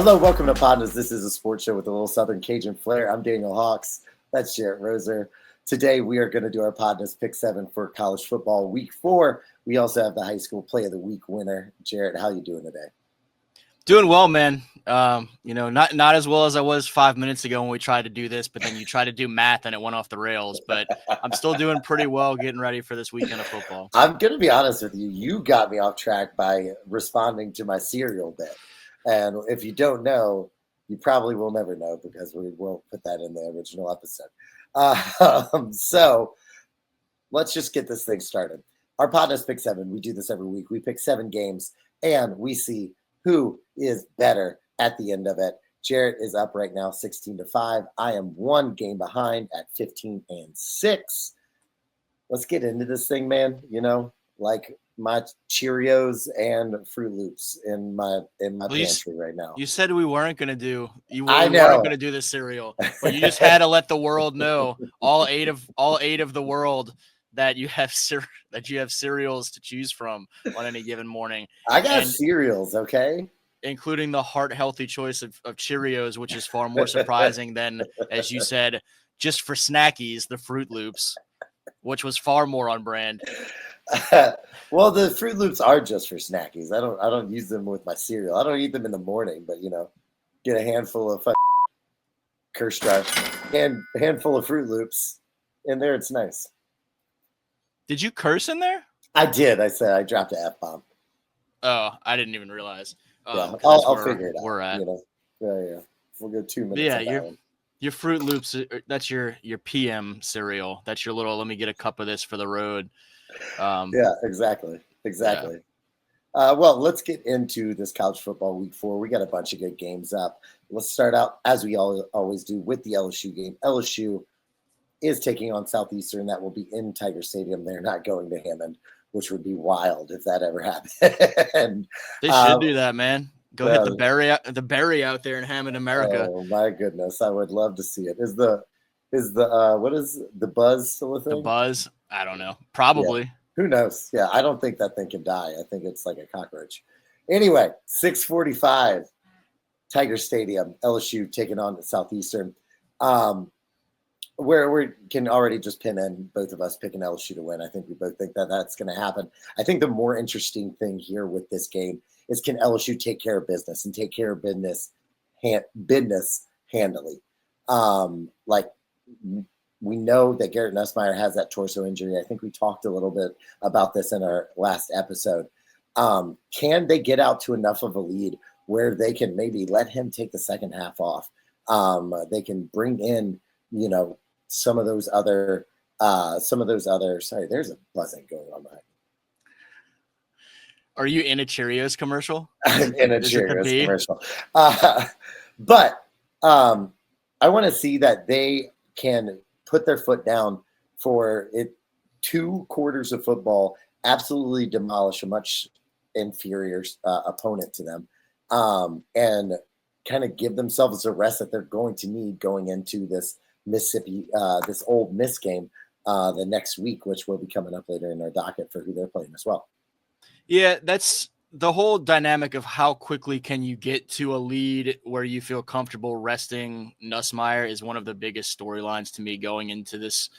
Hello, welcome to Podnas. This is a sports show with a little Southern Cajun flair. I'm Daniel Hawks. That's Jarrett Roser. Today we are going to do our Podnas Pick 7 for college football week 4. We also have the high school play of the week winner. Jarrett, how you doing today? Doing well, man. Not as well as I was 5 minutes ago when we tried to do this, but then you tried to do math and it went off the rails. But I'm still doing pretty well getting ready for this weekend of football. I'm going to be honest with you. You got me off track by responding to my cereal bit. And if you don't know, you probably will never know because we won't put that in the original episode. So let's just get this thing started. Our Podnas Pick 7, we do this every week. We pick 7 games and we see who is better at the end of it. Jarrett is up right now 16-5. I am 1 game behind at 15-6. Let's get into this thing, man. You know, like my Cheerios and Fruit Loops in my pantry right now. You said we weren't going to do weren't going to do the cereal, but you just had to let the world know, all eight of the world, that you have cereals to choose from on any given morning. I got cereals, okay? Including the heart-healthy choice of Cheerios, which is far more surprising than, as you said, just for snackies, the Fruit Loops, which was far more on brand. Well, the Fruit Loops are just for snackies. I don't use them with my cereal. I don't eat them in the morning, but get a handful of curse drive and a handful of Fruit Loops in there. It's nice. Did you curse in there? I did. I said I dropped an F-bomb. Oh, I didn't even realize. Yeah, I'll figure it out. We're at. Yeah. We'll go 2 minutes. Yeah, your Fruit Loops. That's your PM cereal. That's your little. Let me get a cup of this for the road. Yeah, exactly. Yeah. Well, let's get into this college football week 4. We got a bunch of good games up. Let's start out, as we always do, with the LSU game. LSU is taking on Southeastern. That will be in Tiger Stadium. They're not going to Hammond, which would be wild if that ever happened. They should do that, man. Go hit the berry out there in Hammond, America. Oh my goodness, I would love to see it. Is the what is the Buzz still a thing? The Buzz? I don't know. Probably. Yeah. Who knows? Yeah, I don't think that thing can die. I think it's like a cockroach. Anyway, 6:45, Tiger Stadium, LSU taking on Southeastern. Where we can already just pin in both of us picking LSU to win. I think we both think that that's going to happen. I think the more interesting thing here with this game is, can LSU take care of business and take care of business handily? We know that Garrett Nussmeier has that torso injury. I think we talked a little bit about this in our last episode. Can they get out to enough of a lead where they can maybe let him take the second half off? They can bring in, some of those other, sorry, there's a buzzing going on behind me. Are you in a Cheerios commercial? In a Cheerios commercial. But I want to see that they can put their foot down for it. 2 quarters of football, absolutely demolish a much inferior opponent to them, and kind of give themselves a rest that they're going to need going into this Mississippi, this Ole Miss game the next week, which will be coming up later in our docket for who they're playing as well. Yeah, that's the whole dynamic of how quickly can you get to a lead where you feel comfortable resting Nussmeier is one of the biggest storylines to me going into this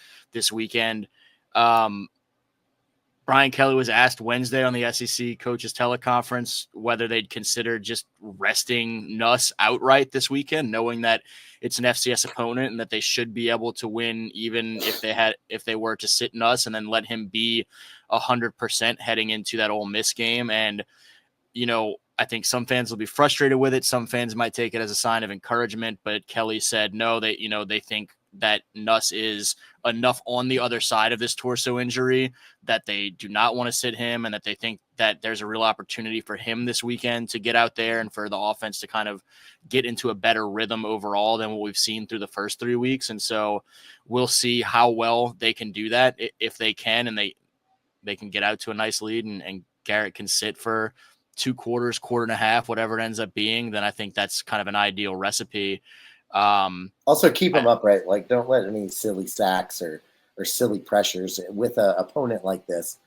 weekend. Brian Kelly was asked Wednesday on the SEC coaches teleconference whether they'd consider just resting Nuss outright this weekend, knowing that it's an FCS opponent and that they should be able to win even if they were to sit Nuss and then let him be 100% heading into that Ole Miss game. And, I think some fans will be frustrated with it. Some fans might take it as a sign of encouragement, but Kelly said no, they think that Nuss is enough on the other side of this torso injury that they do not want to sit him, and that they think that there's a real opportunity for him this weekend to get out there and for the offense to kind of get into a better rhythm overall than what we've seen through the first 3 weeks. And so we'll see how well they can do that. If they can, and they can get out to a nice lead and Garrett can sit for 2 quarters, quarter and a half, whatever it ends up being, then I think that's kind of an ideal recipe. Also keep him upright. Like, don't let any silly sacks or silly pressures with an opponent like this.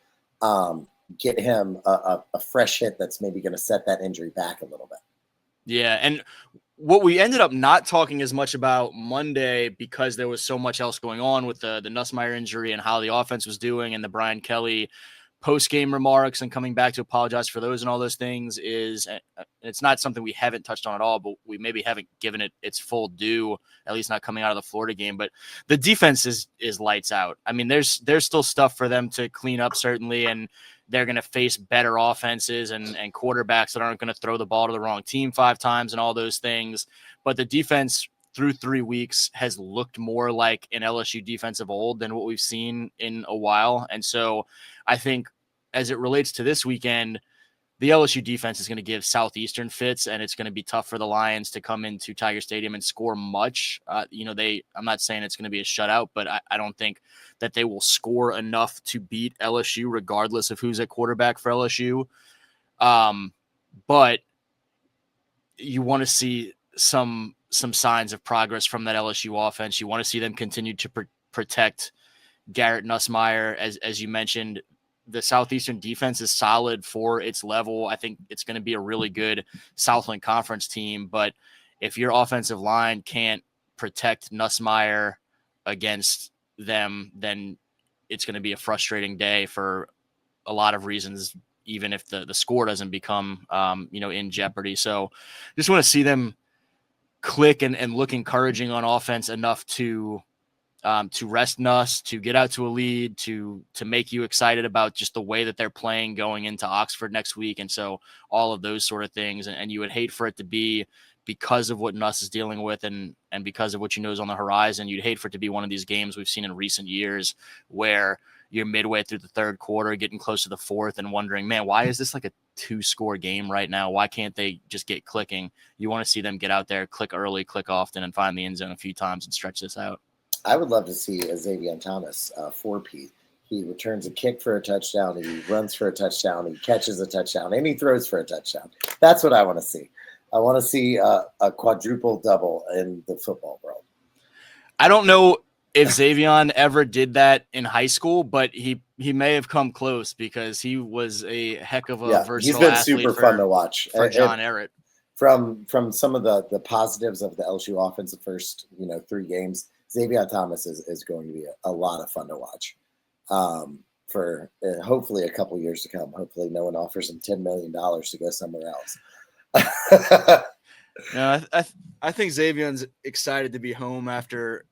Get him a fresh hit that's maybe going to set that injury back a little bit. Yeah, and what we ended up not talking as much about Monday because there was so much else going on with the Nussmeier injury and how the offense was doing and the Brian Kelly post-game remarks and coming back to apologize for those and all those things is it's not something we haven't touched on at all, but we maybe haven't given it its full due, at least not coming out of the Florida game. But the defense is lights out. I mean, there's still stuff for them to clean up, certainly, and they're going to face better offenses and quarterbacks that aren't going to throw the ball to the wrong team 5 times and all those things. But the defense through 3 weeks has looked more like an LSU defense of old than what we've seen in a while. And so I think as it relates to this weekend, the LSU defense is going to give Southeastern fits, and it's going to be tough for the Lions to come into Tiger Stadium and score much. I'm not saying it's going to be a shutout, but I don't think that they will score enough to beat LSU, regardless of who's at quarterback for LSU. But you want to see some signs of progress from that LSU offense. You want to see them continue to protect Garrett Nussmeier, as you mentioned. The Southeastern defense is solid for its level. I think it's going to be a really good Southland Conference team. But if your offensive line can't protect Nussmeier against them, then it's going to be a frustrating day for a lot of reasons, even if the score doesn't become, in jeopardy. So just want to see them click and look encouraging on offense enough to rest Nuss, to get out to a lead, to make you excited about just the way that they're playing going into Oxford next week. And so all of those sort of things. And you would hate for it to be because of what Nuss is dealing with and because of what you know is on the horizon. You'd hate for it to be one of these games we've seen in recent years where you're midway through the third quarter, getting close to the fourth and wondering, man, why is this like a 2-score game right now? Why can't they just get clicking? You want to see them get out there, click early, click often, and find the end zone a few times and stretch this out. I would love to see Xavier Thomas 4P. He returns a kick for a touchdown. He runs for a touchdown. He catches a touchdown, and he throws for a touchdown. That's what I want to see. I want to see a quadruple double in the football world. I don't know if Xavier ever did that in high school, but he may have come close because he was a heck of a versatile he's been athlete super fun to watch for John Ehret. From some of the positives of the LSU offense, the first 3 games, Xavier Thomas is going to be a lot of fun to watch for hopefully a couple years to come. Hopefully no one offers him $10 million to go somewhere else. No, I think Xavier's excited to be home after,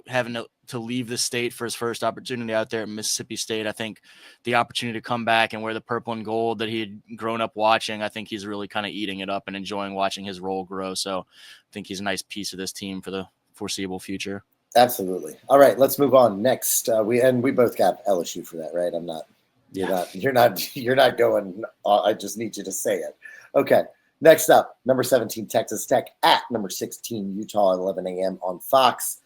having to leave the state for his first opportunity out there at Mississippi State. I think the opportunity to come back and wear the purple and gold that he had grown up watching, I think he's really kind of eating it up and enjoying watching his role grow. So I think he's a nice piece of this team for the foreseeable future. Absolutely. All right, let's move on. Next, we both got LSU for that, right? I'm not. You're not going. I just need you to say it. Okay. Next up, number 17 Texas Tech at number 16 Utah at 11 a.m. on Fox.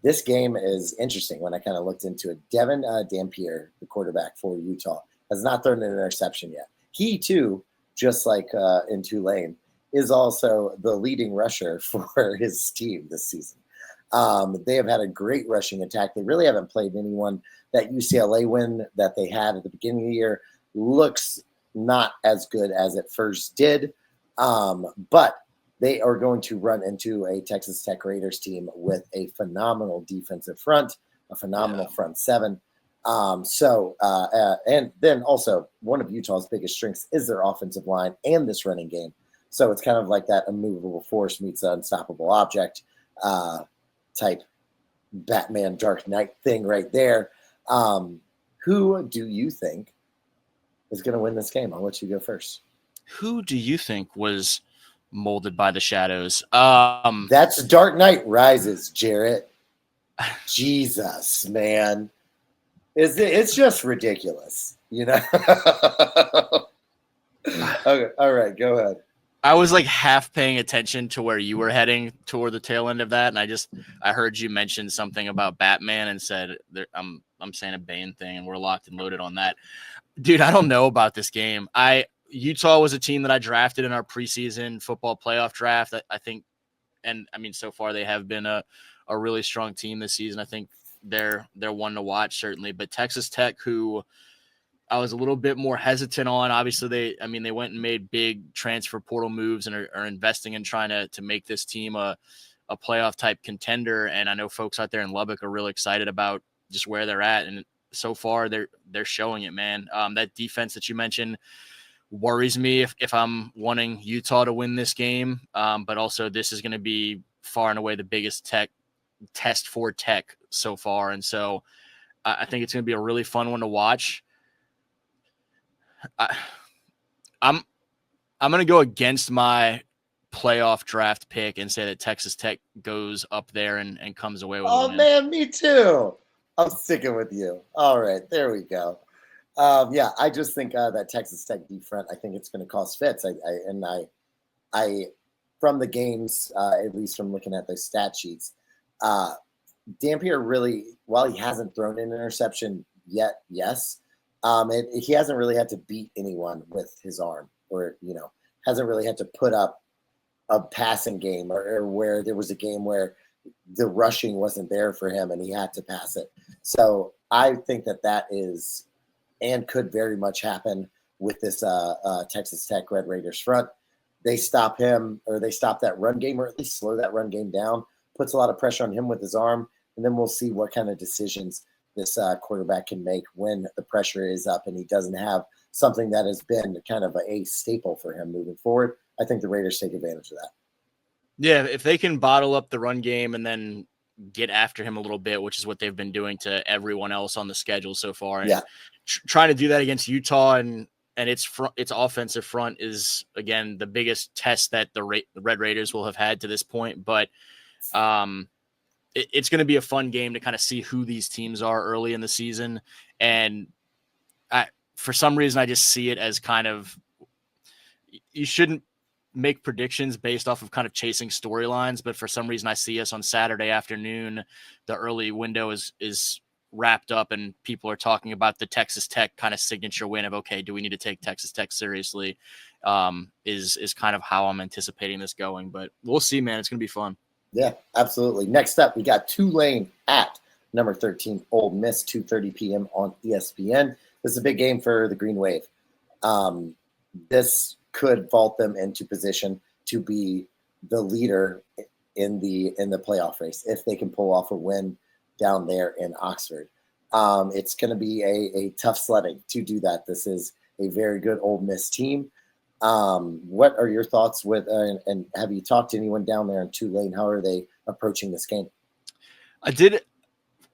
This game is interesting when I kind of looked into it. Devin Dampier, the quarterback for Utah, has not thrown an interception yet. He too, just like in Tulane, is also the leading rusher for his team this season. They have had a great rushing attack. They really haven't played anyone. That UCLA win that they had at the beginning of the year looks not as good as it first did. But they are going to run into a Texas Tech Raiders team with a phenomenal defensive front, a phenomenal front seven. And then also one of Utah's biggest strengths is their offensive line and this running game. So it's kind of like that immovable force meets an unstoppable object type Batman Dark Knight thing right there. Who do you think is going to win this game? I'll let you go first. Who do you think was molded by the shadows? That's Dark Knight Rises, Jarrett. Jesus, man. It's just ridiculous, Okay, all right, go ahead. I was like half paying attention to where you were heading toward the tail end of that, and I heard you mention something about Batman and said I'm saying a Bane thing, and we're locked and loaded on that. Dude, I don't know about this game. Utah was a team that I drafted in our preseason football playoff draft. I think, and I mean, so far they have been a really strong team this season. I think they're one to watch certainly, but Texas Tech, who I was a little bit more hesitant on. Obviously, they went and made big transfer portal moves and are investing in trying to make this team a playoff type contender. And I know folks out there in Lubbock are really excited about just where they're at. And so far they're showing it, man. That defense that you mentioned worries me if I'm wanting Utah to win this game. But also this is going to be far and away the biggest test for Tech so far. And so I think it's going to be a really fun one to watch. I'm going to go against my playoff draft pick and say that Texas Tech goes up there and comes away with a win. Man, me too. I'm sticking with you. All right, there we go. Yeah, I just think that Texas Tech defense, I think it's going to cause fits. I from the games, at least from looking at the stat sheets, Dampier really, while he hasn't thrown an interception yet, yes, he hasn't really had to beat anyone with his arm, or hasn't really had to put up a passing game, or where there was a game where the rushing wasn't there for him and he had to pass it. So I think that is and could very much happen with this Texas Tech Red Raiders front. They stop him, or they stop that run game, or at least slow that run game down, puts a lot of pressure on him with his arm, and then we'll see what kind of decisions this quarterback can make when the pressure is up and he doesn't have something that has been kind of a staple for him moving forward. I think the Raiders take advantage of that. Yeah, if they can bottle up the run game and then get after him a little bit, which is what they've been doing to everyone else on the schedule so far. And trying to do that against Utah and its offensive front is, again, the biggest test that the Red Raiders will have had to this point. But it's going to be a fun game to kind of see who these teams are early in the season. And for some reason, I just see it as kind of, you shouldn't make predictions based off of kind of chasing storylines, but for some reason I see us on Saturday afternoon, the early window is wrapped up and people are talking about the Texas Tech kind of signature win of, okay, do we need to take Texas Tech seriously? Is kind of how I'm anticipating this going, but we'll see, man. It's going to be fun. Yeah, absolutely. Next up, we got Tulane at number 13, Ole Miss, 2:30 p.m. on ESPN. This is a big game for the Green Wave. This could vault them into position to be the leader in the playoff race if they can pull off a win down there in Oxford. It's going to be a tough sledding to do that. This is a very good Ole Miss team. What are your thoughts with and have you talked to anyone down there in Tulane? How are they approaching this game? I did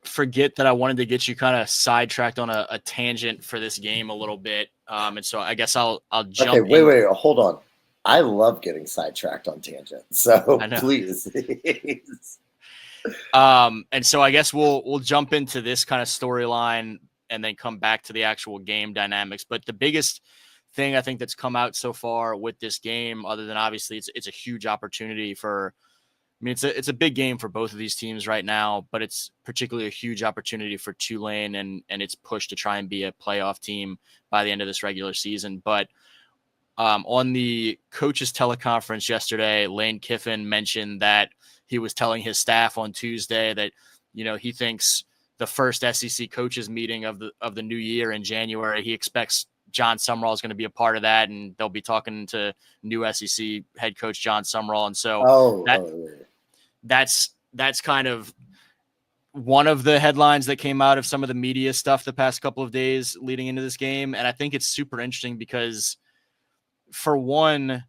forget that I wanted to get you kind of sidetracked on a tangent for this game a little bit. And so I guess I'll jump. Okay, wait, hold on. I love getting sidetracked on tangents. So please. And so I guess we'll jump into this kind of storyline and then come back to the actual game dynamics. But the biggest thing I think that's come out so far with this game, other than obviously it's a huge opportunity for, I mean, it's a big game for both of these teams right now, but it's particularly a huge opportunity for Tulane and its push to try and be a playoff team by the end of this regular season. But on the coaches teleconference yesterday, Lane Kiffin mentioned that he was telling his staff on Tuesday that, he thinks the first SEC coaches meeting of the new year in January, he expects John Sumrall is going to be a part of that, and they'll be talking to new SEC head coach John Sumrall. And so that's kind of one of the headlines that came out of some of the media stuff the past couple of days leading into this game. And I think it's super interesting because, for one,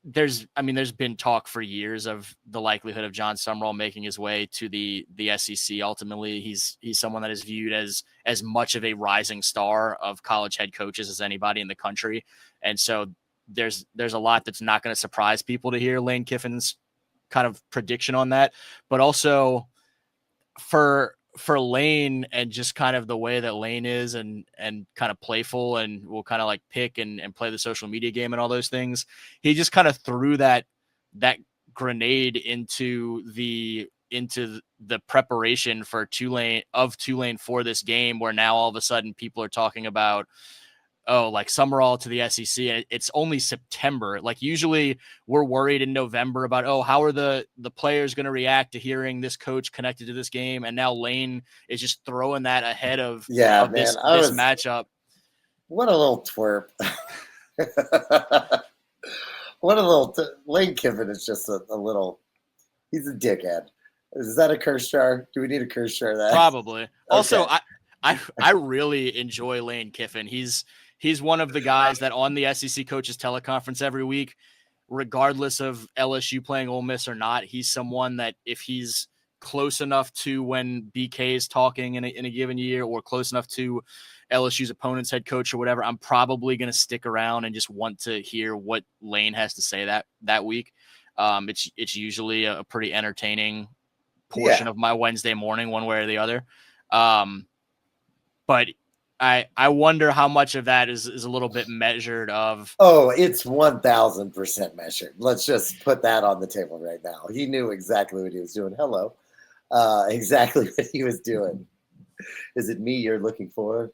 there's been talk for years of the likelihood of John Sumrall making his way to the SEC. Ultimately, he's someone that is viewed as much of a rising star of college head coaches as anybody in the country. And so there's a lot that's not going to surprise people to hear Lane Kiffin's kind of prediction on that, but also for Lane and just kind of the way that Lane is and kind of playful and will kind of like pick and play the social media game and all those things. He just kind of threw that grenade into the preparation for Tulane for this game, where now all of a sudden people are talking about, like Summerall to the SEC, and it's only September. Like usually we're worried in November about, how are the players going to react to hearing this coach connected to this game? And now Lane is just throwing that ahead of this matchup. What a little twerp. What a little Lane Kiffin is just a little. He's a dickhead. Is that a curse jar? Do we need a curse jar? That Probably. okay. Also, I really enjoy Lane Kiffin. He's one of the guys that on the SEC coaches teleconference every week, regardless of LSU playing Ole Miss or not, he's someone that if he's close enough to when BK is talking in a given year, or close enough to LSU's opponent's head coach or whatever, I'm probably going to stick around and just want to hear what Lane has to say that week. It's usually a pretty entertaining portion of my Wednesday morning, one way or the other. But I wonder how much of that is a little bit measured of. Oh, it's 1,000% measured. Let's just put that on the table right now. He knew exactly what he was doing. Hello. Exactly what he was doing. Is it me you're looking for?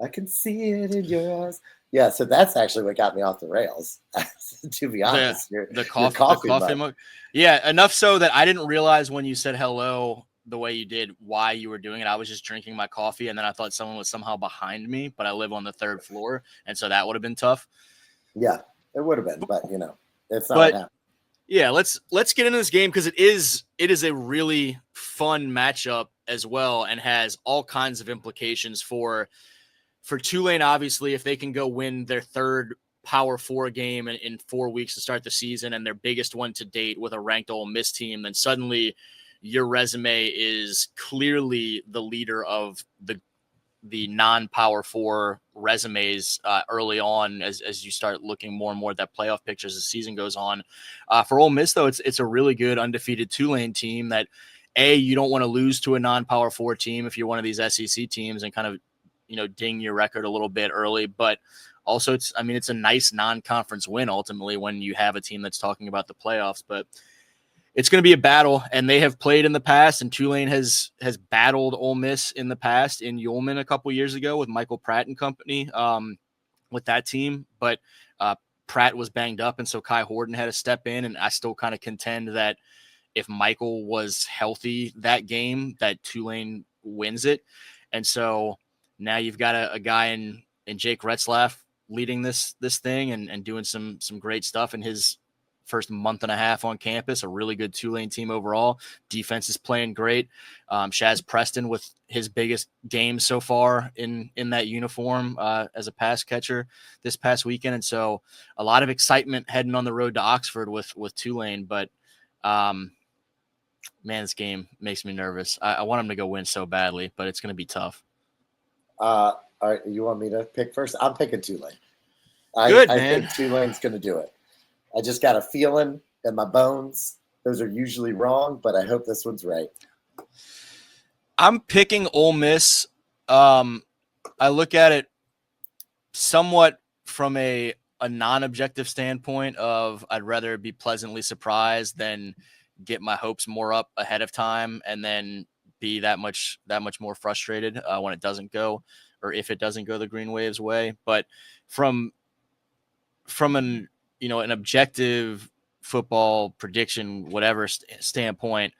I can see it in your eyes. Yeah, so that's actually what got me off the rails. To be honest, the coffee mug. Yeah, enough so that I didn't realize when you said hello the way you did why you were doing it. I was just drinking my coffee, and then I thought someone was somehow behind me, but I live on the 3rd floor, and so that would have been tough. Yeah, it would have been, but it's not what happened. Yeah, let's get into this game because it is a really fun matchup as well, and has all kinds of implications for Tulane. Obviously, if they can go win their 3rd Power 4 game in 4 weeks to start the season, and their biggest one to date with a ranked Ole Miss team, then suddenly your resume is clearly the leader of the non-Power 4 resumes early on as you start looking more and more at that playoff picture as the season goes on. For Ole Miss, though, it's a really good undefeated Tulane team that, you don't want to lose to a non-Power 4 team if you're one of these SEC teams and kind of ding your record a little bit early, but also it's a nice non-conference win ultimately when you have a team that's talking about the playoffs. But it's going to be a battle, and they have played in the past, and Tulane has battled Ole Miss in the past in Ullman a couple years ago with Michael Pratt and company with that team. But Pratt was banged up, and so Kai Horton had to step in, and I still kind of contend that if Michael was healthy that game, that Tulane wins it. And so now you've got a guy in Jake Retzlaff leading this thing and doing some great stuff in his first month and a half on campus. A really good Tulane team overall. Defense is playing great. Shaz Preston with his biggest game so far in that uniform as a pass catcher this past weekend. And so a lot of excitement heading on the road to Oxford with Tulane. But man, this game makes me nervous. I want them to go win so badly, but it's going to be tough. All right, you want me to pick first? I'm picking Tulane. I think Tulane's going to do it. I just got a feeling in my bones. Those are usually wrong, but I hope this one's right. I'm picking Ole Miss. I look at it somewhat from a non-objective standpoint of I'd rather be pleasantly surprised than get my hopes more up ahead of time and then be that much more frustrated when it doesn't go, or if it doesn't go the Green Wave's way. But from an an objective football prediction, whatever standpoint,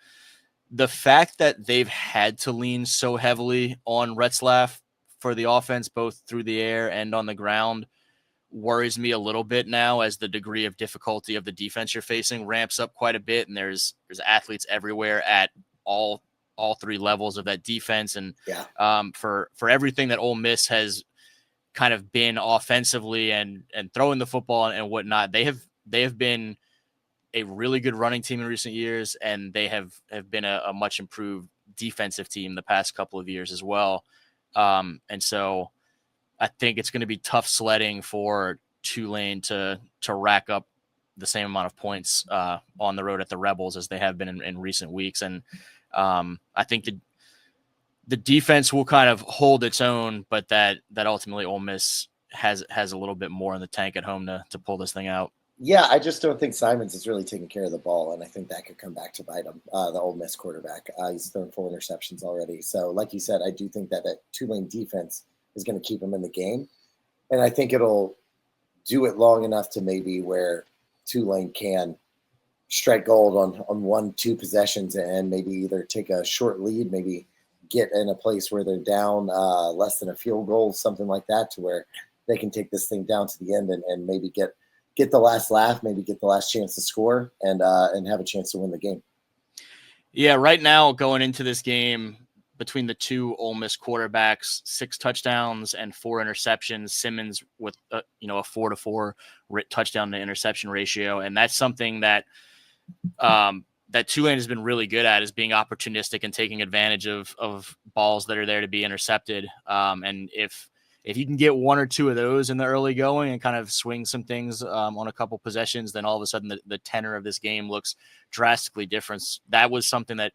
the fact that they've had to lean so heavily on Retzlaff for the offense, both through the air and on the ground, worries me a little bit now as the degree of difficulty of the defense you're facing ramps up quite a bit. And there's athletes everywhere at all 3 levels of that defense. And for everything that Ole Miss has kind of been offensively and throwing the football and whatnot, they have been a really good running team in recent years, and they have been a much improved defensive team the past couple of years as well. And so I think it's going to be tough sledding for Tulane to rack up the same amount of points on the road at the Rebels as they have been in recent weeks. And I think the defense will kind of hold its own, but that ultimately Ole Miss has a little bit more in the tank at home to pull this thing out. Yeah, I just don't think Simons is really taking care of the ball, and I think that could come back to bite him, the Ole Miss quarterback. He's thrown 4 interceptions already. So like you said, I do think that Tulane defense is going to keep him in the game, and I think it'll do it long enough to maybe where Tulane can strike gold on 1-2 possessions and maybe either take a short lead, maybe get in a place where they're down less than a field goal, something like that, to where they can take this thing down to the end and maybe get the last laugh, maybe get the last chance to score and have a chance to win the game. Yeah, right now going into this game, between the two Ole Miss quarterbacks, 6 touchdowns and 4 interceptions. Simmons with a 4-to-4 touchdown to interception ratio, and that's something that that Tulane has been really good at, is being opportunistic and taking advantage of balls that are there to be intercepted. And if you can get 1 or 2 of those in the early going and kind of swing some things on a couple possessions, then all of a sudden the tenor of this game looks drastically different. That was something that,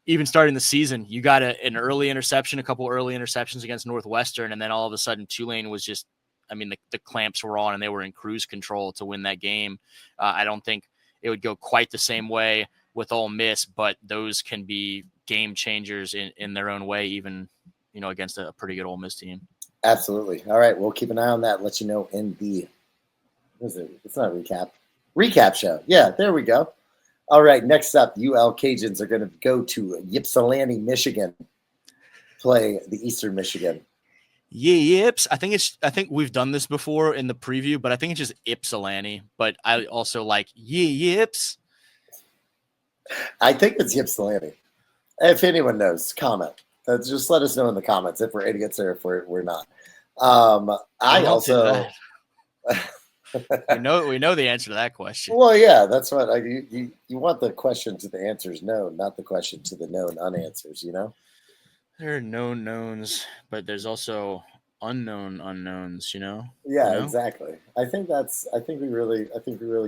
even starting the season, you got an early interception, a couple early interceptions against Northwestern, and then all of a sudden Tulane was just, the clamps were on and they were in cruise control to win that game. I don't think it would go quite the same way with Ole Miss, but those can be game changers in their own way, even, against a pretty good Ole Miss team. Absolutely. All right, we'll keep an eye on that. Let you know in the, what is it? It's not a recap show. Yeah, there we go. All right, next up, UL Cajuns are going to go to Ypsilanti, Michigan, play the Eastern Michigan. Yips. I think we've done this before in the preview, but I think it's just Ypsilanti. But I also like Yips. I think it's Ypsilanti. If anyone knows, comment. Just let us know in the comments if we're idiots or if we're not. I also. we know the answer to that question. Well, yeah, that's what you want, the question to the answers known, not the question to the known unanswers. There are known knowns, but there's also unknown unknowns. Yeah, exactly. I think we really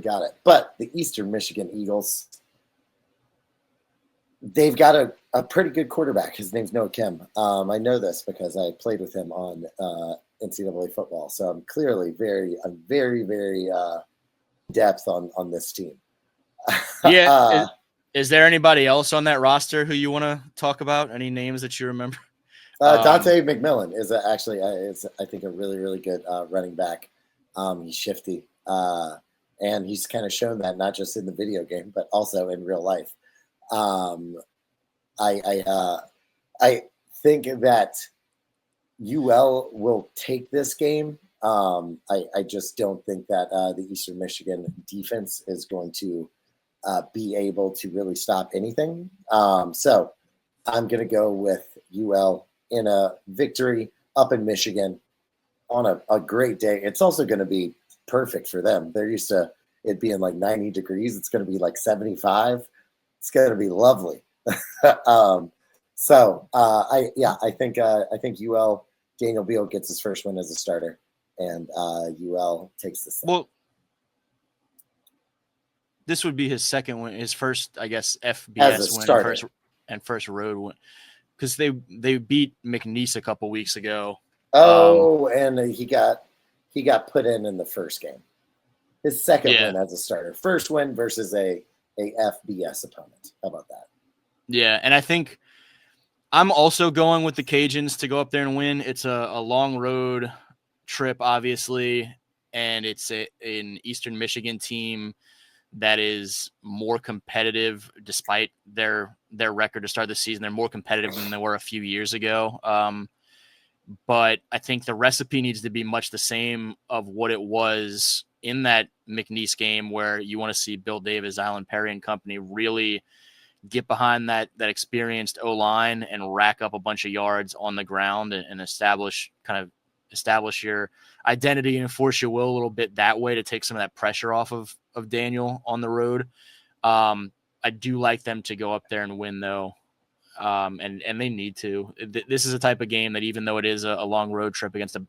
got it. But the Eastern Michigan Eagles, they've got a pretty good quarterback. His name's Noah Kim. I know this because I played with him on NCAA football. So I'm clearly very depth on this team. Yeah. Is there anybody else on that roster who you want to talk about? Any names that you remember? Dante McMillan is actually I think a really, really good running back. He's shifty, and he's kind of shown that not just in the video game, but also in real life. I think that UL will take this game. I just don't think that the Eastern Michigan defense is going to be able to really stop anything. So I'm going to go with UL in a victory up in Michigan on a great day. It's also going to be perfect for them. They're used to it being like 90 degrees. It's going to be like 75. It's going to be lovely. I think UL, Daniel Beal gets his first win as a starter, and UL takes this. Well, this would be his second win, his first, I guess, FBS win, first road win, because they beat McNeese a couple weeks ago. And he got put in the first game. His second win as a starter. First win versus a FBS opponent. How about that? Yeah, and I think I'm also going with the Cajuns to go up there and win. It's a long road trip, obviously, and it's an Eastern Michigan team that is more competitive despite their record to start the season. They're more competitive than they were a few years ago. But I think the recipe needs to be much the same of what it was in that McNeese game, where you want to see Bill Davis, Alan Perry and company really get behind that experienced O-line and rack up a bunch of yards on the ground and establish your identity and enforce your will a little bit that way to take some of that pressure off of Daniel on the road. I do like them to go up there and win, though. And they need to. This is a type of game that, even though it is a long road trip against an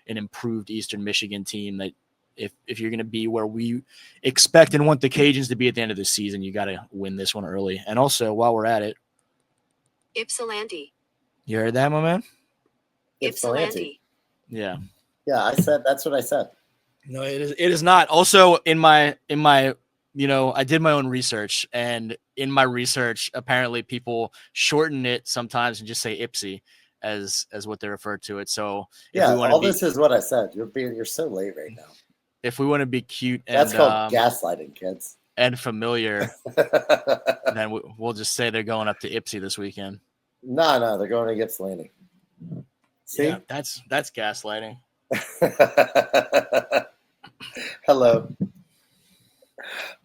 improved Eastern Michigan team, that if you're going to be where we expect and want the Cajuns to be at the end of the season, you got to win this one early. And also, while we're at it, Ypsilanti. You heard that, my man? Ypsilanti. Yeah. Yeah, that's what I said. No, it is not. Also, in my I did my own research, and in my research, apparently people shorten it sometimes and just say Ipsy as what they refer to it. So yeah, this is what I said. You're so late right now. If we want to be cute, that's called gaslighting, kids, and familiar, then we'll just say they're going up to Ipsy this weekend. No, they're going to Ypsilanti. See? Yeah, that's gaslighting. Hello.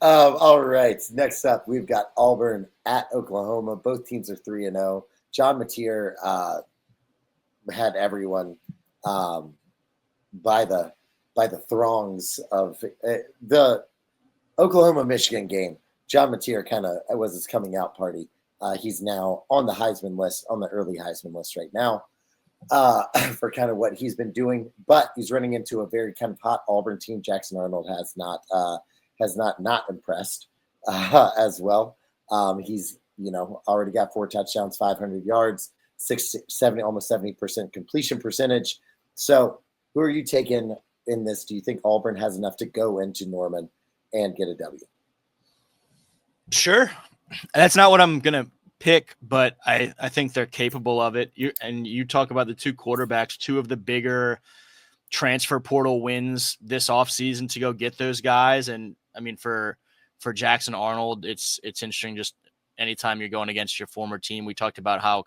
All right. Next up, we've got Auburn at Oklahoma. Both teams are 3-0. John Mateer had everyone by the throngs of the Oklahoma-Michigan game. John Mateer kind of was his coming out party. He's now on the Heisman list, on the early Heisman list right now, for kind of what he's been doing. But he's running into a very kind of hot Auburn team. Jackson Arnold has not impressed as well. He's already got 4 touchdowns, 500 yards, 70, almost 70% completion percentage. So who are you taking in this? Do you think Auburn has enough to go into Norman and get a W? Sure. That's not what I'm going to pick, but I think they're capable of it. You talk about the 2 quarterbacks, 2 of the bigger transfer portal wins this offseason to go get those guys. And I mean, for Jackson Arnold, it's interesting. Just anytime you're going against your former team, we talked about how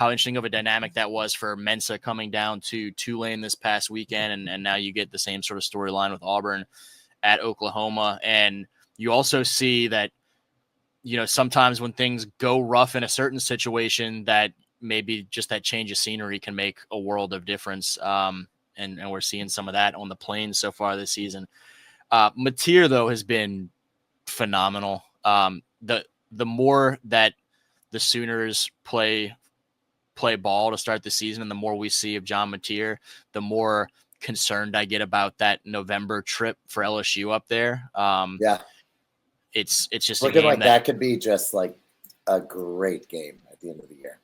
interesting of a dynamic that was for Mensa coming down to Tulane this past weekend. And now you get the same sort of storyline with Auburn at Oklahoma. And you also see that, sometimes when things go rough in a certain situation, that maybe just that change of scenery can make a world of difference. And we're seeing some of that on the Plains so far this season. Mateer, though, has been phenomenal. The more that the Sooners play ball to start the season, and the more we see of John Mateer, the more concerned I get about that November trip for LSU up there. Yeah. It's just looking like that could be just like a great game at the end of the year.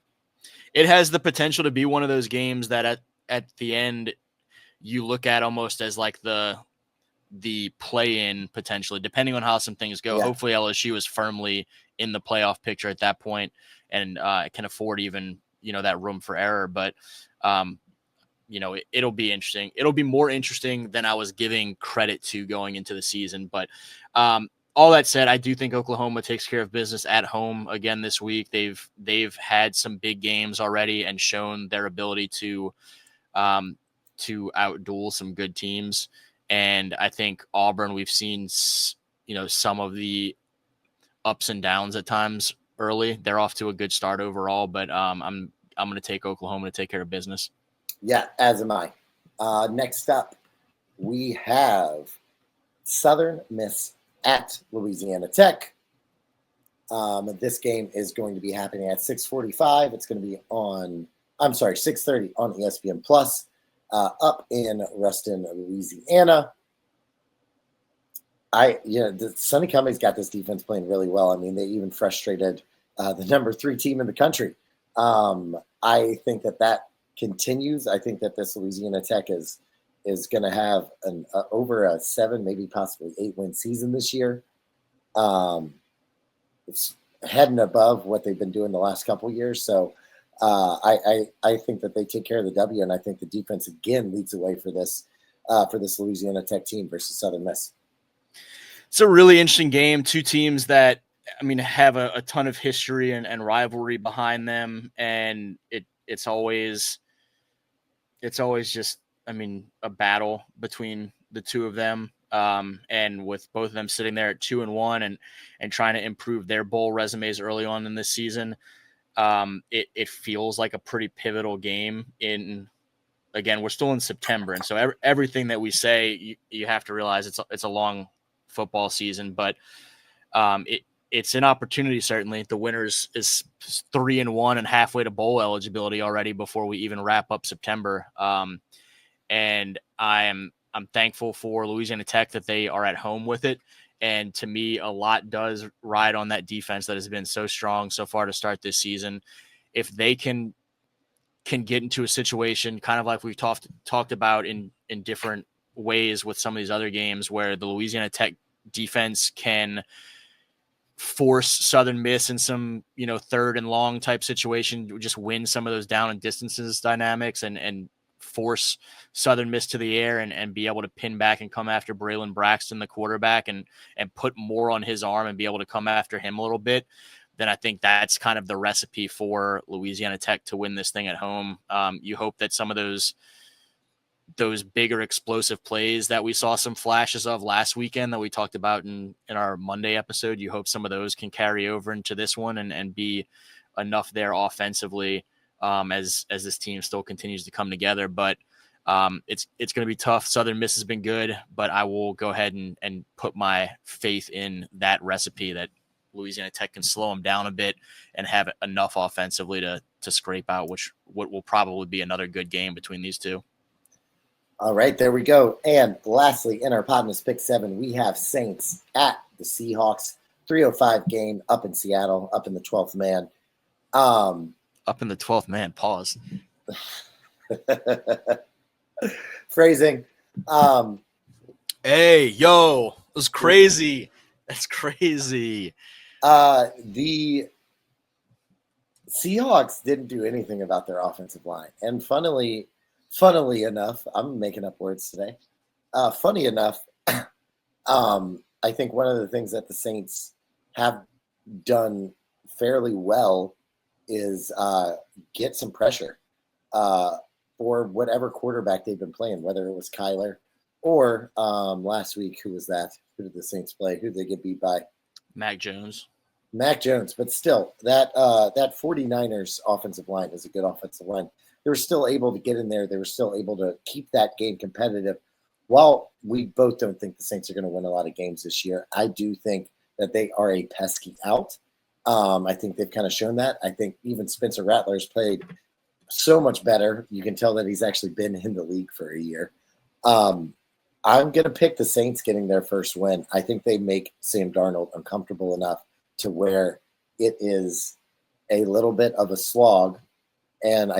It has the potential to be one of those games that at the end you look at almost as like the play-in potentially, depending on how some things go. Yeah. Hopefully LSU is firmly in the playoff picture at that point and can afford even, that room for error. But, it'll be interesting. It'll be more interesting than I was giving credit to going into the season. But all that said, I do think Oklahoma takes care of business at home again this week. They've had some big games already and shown their ability to outduel some good teams. And I think Auburn, we've seen, some of the ups and downs at times early. They're off to a good start overall, but I'm going to take Oklahoma to take care of business. Yeah, as am I. Next up, we have Southern Miss at Louisiana Tech. This game is going to be happening at 6:45. It's going to be 6:30 on ESPN Plus, up in Ruston, Louisiana. The Sonny Cummings got this defense playing really well. I mean, they even frustrated the number 3 team in the country. I think that continues. I think that this Louisiana Tech is going to have an over a 7, maybe possibly 8-win season this year. It's heading above what they've been doing the last couple of years. So I think that they take care of the W, and I think the defense again leads the way for this Louisiana Tech team versus Southern Miss. It's a really interesting game. 2 teams that, have a ton of history and rivalry behind them, and it's always just, a battle between the 2 of them. And with both of them sitting there at 2-1 and trying to improve their bowl resumes early on in this season, it feels like a pretty pivotal game. Again, we're still in September, and so everything that we say, you have to realize it's a long football season, but it's an opportunity. Certainly, the winners is 3-1 and halfway to bowl eligibility already before we even wrap up September. And I'm thankful for Louisiana Tech that they are at home with it. And to me, a lot does ride on that defense that has been so strong so far to start this season. If they can get into a situation kind of like we've talked about in different ways with some of these other games, where the Louisiana Tech defense can force Southern Miss in some, 3rd and long type situation, just win some of those down and distances dynamics and force Southern Miss to the air and be able to pin back and come after Braylon Braxton, the quarterback, and put more on his arm and be able to come after him a little bit. then I think that's kind of the recipe for Louisiana Tech to win this thing at home. You hope that some of those bigger explosive plays that we saw some flashes of last weekend that we talked about in our Monday episode, you hope some of those can carry over into this one and be enough there offensively as this team still continues to come together. But it's going to be tough. Southern Miss has been good, but I will go ahead and put my faith in that recipe that Louisiana Tech can slow them down a bit and have enough offensively to scrape out what will probably be another good game between these two. All right, there we go. And lastly, in our Podmas Pick 7, we have Saints at the Seahawks. 3:05 game up in Seattle, up in the 12th man. Up in the 12th man, pause. Phrasing. Hey, yo, it was crazy. That's crazy. The Seahawks didn't do anything about their offensive line. And funnily enough, I'm making up words today. Funny enough, I think one of the things that the Saints have done fairly well is get some pressure for whatever quarterback they've been playing, whether it was Kyler or last week, who was that? Who did the Saints play? Who did they get beat by? Mac Jones. But still, that 49ers offensive line is a good offensive line. They were still able to get in there. They were still able to keep that game competitive. While we both don't think the Saints are going to win a lot of games this year, I do think that they are a pesky out. I think they've kind of shown that. I think even Spencer Rattler's played so much better. You can tell that he's actually been in the league for a year. I'm going to pick the Saints getting their first win. I think they make Sam Darnold uncomfortable enough to where it is a little bit of a slog. And I